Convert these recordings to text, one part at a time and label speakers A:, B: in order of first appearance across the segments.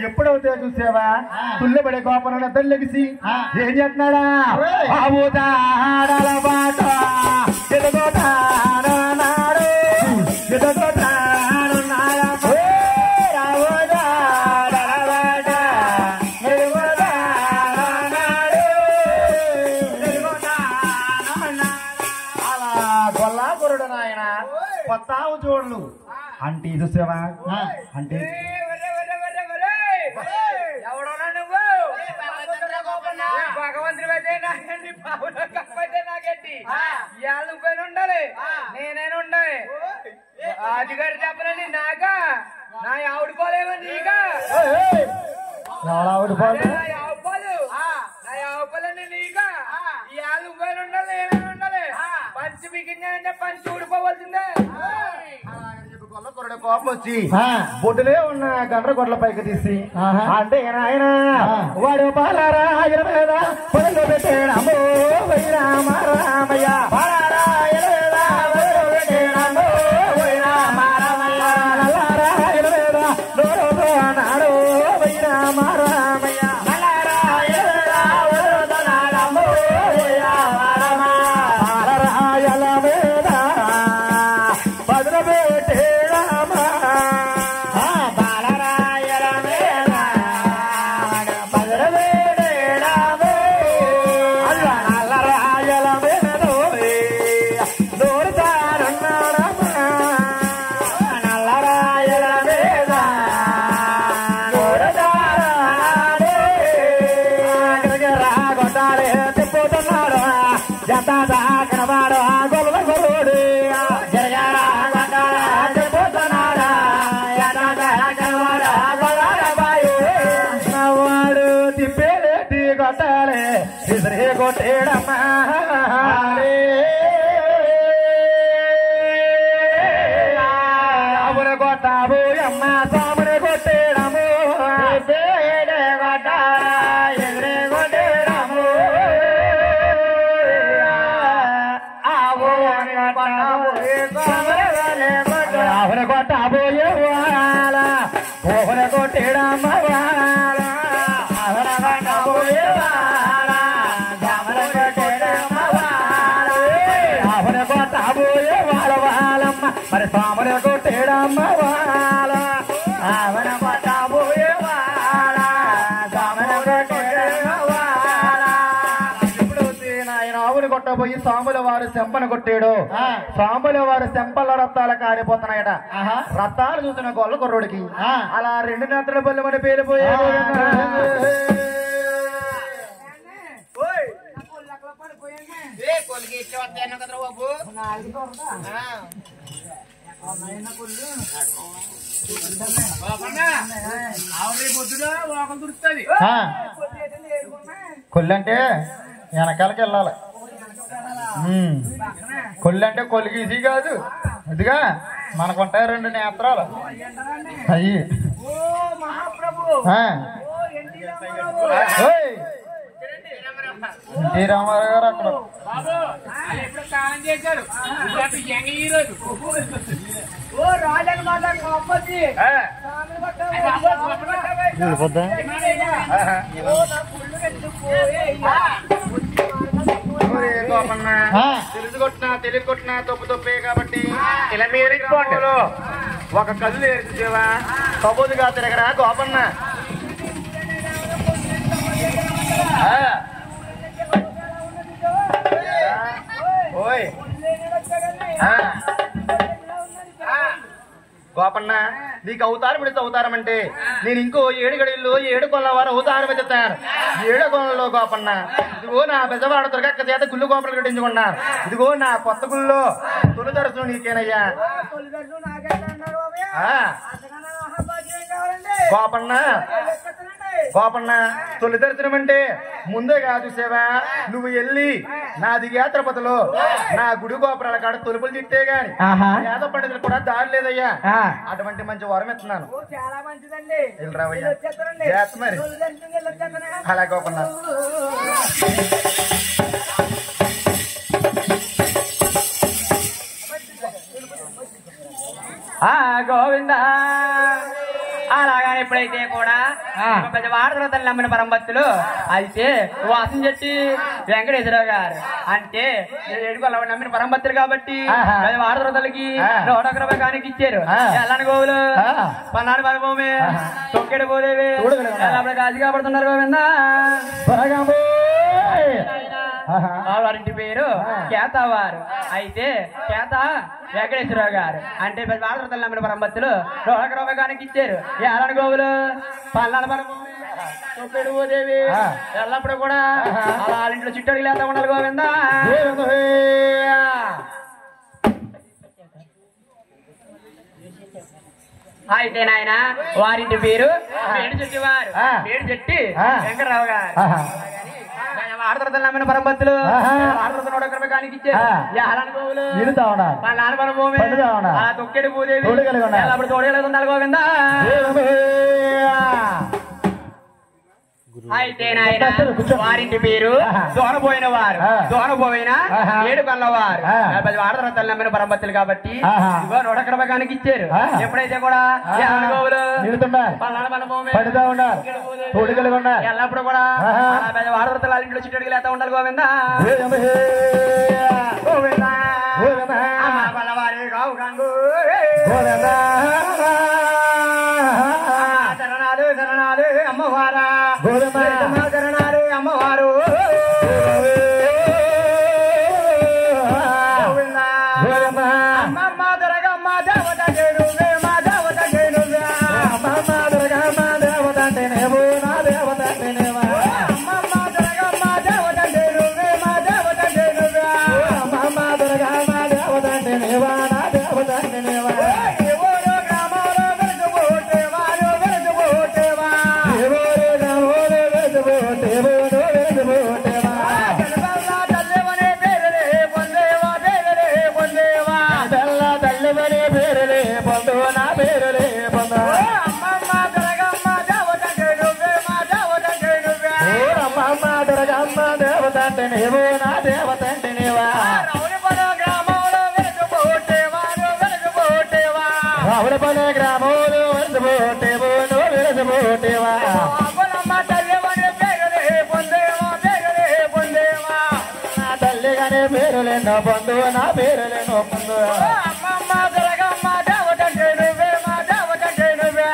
A: ఎప్పుడవుతే చూసావా తుల్లబడే కోపన తల్లెగిసి ఏం చేస్తున్నాడా బాట ఎదుగుతాడు ఎదుగుతాడు అలా గొల్లాపురుడు నాయన కొత్తావు చూడలు అంటే చూసావా అంటే
B: ఎవడోనా నువ్వు భగవంతుడు అయితే నాకండి బాబులో కప్పైతే నాకెట్టి ఇవాళ నువ్వేనా ఉండాలి నేనైనా ఉండాలి రాజుగారు చెప్పనని నాకా నా ఆవిడిపోలేమో నీకా
A: ఆవిడిపోలు
B: నా ఆవుపాలని నీకా ఇవాళ నువ్వేనా ఉండాలి నేనైనా ఉండాలి పంచి బిగించానంటే పంచి ఊడిపోవలసిందే
A: కొల్లకొరడు కోపం వచ్చి బొడ్డులే ఉన్న గండ్ర గొడ్ల పైకి తీసి అంటే ఆయన వాడు బాలరాయల మీద పొదలు పెట్టేడము వైరామ రామయ్య బాలరాయల మీద పొదలు పెట్టేడము వైరామ రామయ్య నల్లరాయల మీద నోరు అన్నాడు వైరామ రామయ్య నల్లరాయల మీద వదలనాడము వైరామ రామ బాలరాయల మీద పొదలు పెట్టే కొట్టేడమ్మా అవును కొట్టాబు అమ్మ సాముని కొట్టేడము ఎదురే కొట్టేడము అవును కొట్టాబు వాళ్ళ ఓహన కొట్టేడమ్మ వాళ్ళ అవున కొట్టాబు మరి సామర కొట్టేడమ్మ వాళ్ళ ఆవన పట్టబోయే వాళ్ళ సామర కొట్టేడమ్మ వాళ్ళ ఎప్పుడు నాయన ఆవుని కొట్టబోయి సాముల వారు చెంపను కొట్టాడు సాముల వారు చెంపల రత్తాలు కారిపోతున్నాయట రత్తాలు చూసిన గొల్ల కుర్రోడికి అలా రెండు నేత్రుల పల్లె మన పేలిపోయాడు కొల్లంటే వెనకాలకి వెళ్ళాలి కొల్లంటే కొలిగీసి కాదు అదిగా మనకుంటాయి రెండు నేత్రాలు అయ్యి ఎన్టీ రామారావు గారు అక్కడ
B: స్నానం చేశారు
A: తెలుసు కొట్టినా తెలివి కొట్టినా తప్పు తప్పే కాబట్టి ఇలా మీరు ఒక కళ్ళు నేర్చేవా కబోదుగా తిరగరా గోపన్న ఓయ్ గోపన్న నీకు అవతారం పెడితే అవతారం అంటే నేను ఇంకో 7 గడిల్లో 7 కొల్ల వారు అవతారం ఎత్తాను 7 కొలలో గోపన్న ఇదిగో నా బెజవాడ దుర్గక్క చేత గుళ్ళు గోపలు కట్టించుకున్నా ఇదిగో నా కొత్త గుళ్ళో తొలి దర్శనం నీకేనయ్యా గోపన్న గోపన్న తొలి దర్శనం అంటే ముందే కాదు సేవా నువ్వు వెళ్ళి నా దిగాత్రపతిలో నా గుడి గోపురాల కాడ తొలుపులు తిట్టే గాని యాద పండితులు కూడా దారి లేదయ్యా అటువంటి మంచి వరం ఇస్తున్నాను
B: చాలా మంచిదండి
A: వెళ్ళరావయ్యా చేస్త మరి అలా గోపన్న
B: గోవింద అలాగని ఎప్పుడైతే కూడా పెద్ద వాడతల తల్లి నమ్మిన పరంభక్తులు అయితే వాసం చెట్టి వెంకటేశ్వరరావు గారు అంటే ఏడుకోవాలి నమ్మిన పరంభక్తులు కాబట్టి పెద్ద వాడతల తల్లికి 101 రూపాయలకి ఇచ్చారు. ఎల్లని గోవులు పన్నాడు భూమి తొక్కెడు పోలేవి అప్పుడు కాజీ కాబడుతున్నారు గోవింద. వారింటి పేరు కేతావారు. అయితే కేత వెంకటేశ్వరరావు గారు అంటే భారత నమ్మిన పరంభక్తులు 101 రూపాయలకి ఇచ్చారు. ఎల్లని గోవులు పల్లాల తొక్కెడు పోదేవి ఎల్లప్పుడు కూడా అలా ఇంట్లో చుట్టడికి లేతా ఉండాలి గోవింద. అయితే నాయన వారింటి పేరు వేడి చెట్టి వారు వేడి చెట్టి వెంకటరావు గారు. ఆడతరతలు నమ్మిన పరంభక్తులు ఆడతరతలు 101 రూపాయలకి ఇచ్చారు. తొక్కెడు పూదేవి అప్పుడు తోడలేదు ఉండాలి గోవింద. అయితే నాయన వారింటి పేరు దోనపోయిన వారు దోనపోయిన ఏడు కన్నవారు ఆడతరతలు నమ్మిన పరంభక్తులు కాబట్టి 101 రూపాయలకి ఇచ్చారు. ఎప్పుడైతే కూడా ఎల్లప్పుడు కూడా ఆడతరతలు ఇంట్లో చుట్టడికి లేతా ఉండాలి గోవింద. శరణాలు శరణాలు అమ్మవారా శరణాలు అమ్మవారు అమ్మమ్మ దొరగమ్మ దేవత చేరువే మా దేవత చేరువే అమ్మమ్మ దొరగమ్మ దేవత నేవు నా దేవత నేవా అమ్మమ్మ దొరగమ్మ దేవత చేరువే మా దేవత చేరువే అమ్మమ్మ దొరగమ్మ దేవత నేవా నా దేవత నేవా. పొందు నా పేరులేనో పొందు అమ్మమ్మ దొరగమ్మ దేవతంటే నువ్వే మా దేవతంటే నువ్వే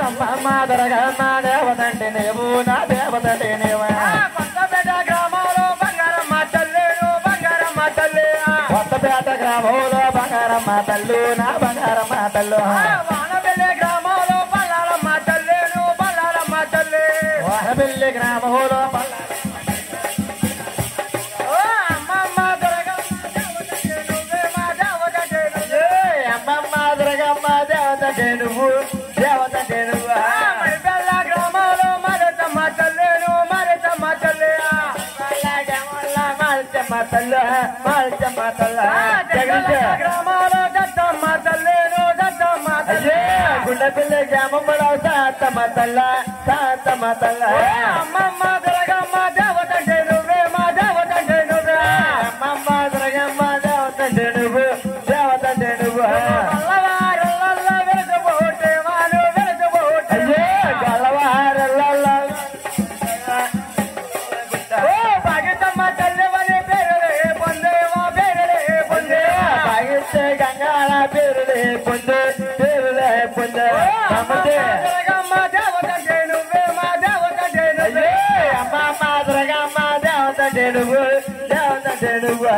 B: అమ్మమ్మ దొరగమ్మ దేవతంటే నువ్వు నా దేవతంటే నువ్వే. కొత్తపేట గ్రామంలో బంగారమ్మ తల్లేను బంగారమ్మ తల్లి కొత్తపేట గ్రామంలో బంగారమ్మ తల్లు నా బంగారమ్మ తల్లు వానబెల్లి గ్రామంలో బల్లారమ్మ తల్లేను బల్లారమ్మ తల్లి వానబెల్లి గ్రామంలో నువ్వు దేవత నువ్వు బెల్ల గ్రామంలో మరతమ్మ తల్లేను మరతమ్మ తల్లి మరతమ్మ తల్లి మరతమ్మ తల్లి గ్రామంలో దత్తమ్మ తల్లేను దత్తమ్మ తల్లి గుండెపల్లి గ్రామంలో సాతమ్మ తల్ల సాతమ్మ తల్ల అమ్మమ్మ దొరగమ్మ దేవత నువ్వే మా దేవత నువ్వే అమ్మమ్మ దొరగమ్మ దేవత నువ్వు దేవత నువ్వు నువ్వు దేవత నువ్వు